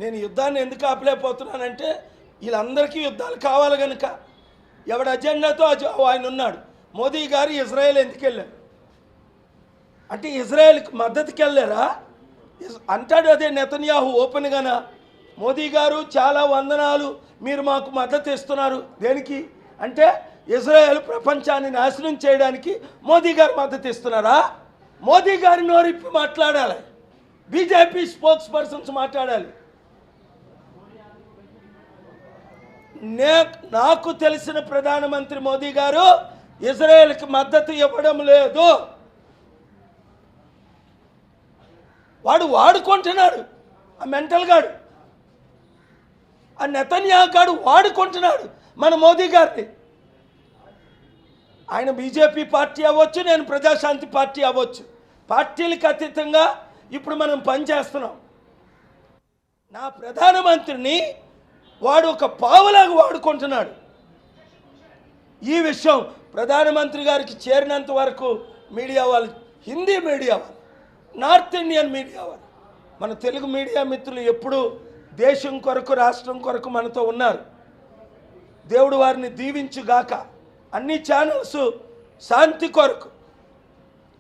నేను యుద్ధాన్ని ఎందుకు ఆపలేకపోతున్నానంటే వీళ్ళందరికీ యుద్ధాలు కావాలి కనుక ఎవడి అజెండాతో ఆయన ఉన్నాడు. మోదీ గారు ఇజ్రాయెల్ ఎందుకు వెళ్ళారు అంటే ఇజ్రాయెల్కి మద్దతుకి వెళ్ళారా అంటాడు. అదే నెతన్యాహు ఓపెన్గానా మోదీ గారు చాలా వందనాలు, మీరు మాకు మద్దతు ఇస్తున్నారు. దేనికి అంటే ఇజ్రాయెల్ ప్రపంచాన్ని నాశనం చేయడానికి మోదీ గారు మద్దతు ఇస్తున్నారా? మోదీ గారి నోరిప్పి మాట్లాడాలి, బీజేపీ స్పోక్స్ పర్సన్స్ మాట్లాడాలి. నాకు తెలిసిన ప్రధానమంత్రి మోదీ గారు ఇజ్రాయెల్కి మద్దతు ఇవ్వడం లేదు. వాడు వాడుకుంటున్నాడు, ఆ మెంటల్ గాడు, ఆ నెతన్యాహు గాడు వాడుకుంటున్నాడు మన మోదీ గారిని. ఆయన బీజేపీ పార్టీ అవ్వచ్చు, నేను ప్రజాశాంతి పార్టీ అవ్వచ్చు, పార్టీలకు అతీతంగా ఇప్పుడు మనం పనిచేస్తున్నాం. నా ప్రధానమంత్రిని వాడు ఒక పావులాగా వాడుకుంటున్నాడు. ఈ విషయం ప్రధానమంత్రి గారికి చేరినంత వరకు మీడియా వాళ్ళు, హిందీ మీడియా వాళ్ళు, నార్త్ ఇండియన్ మీడియా వాళ్ళు, మన తెలుగు మీడియా మిత్రులు ఎప్పుడూ దేశం కొరకు రాష్ట్రం కొరకు మనతో ఉన్నారు. దేవుడు వారిని దీవించుగాక. అన్ని ఛానల్స్ శాంతి కొరకు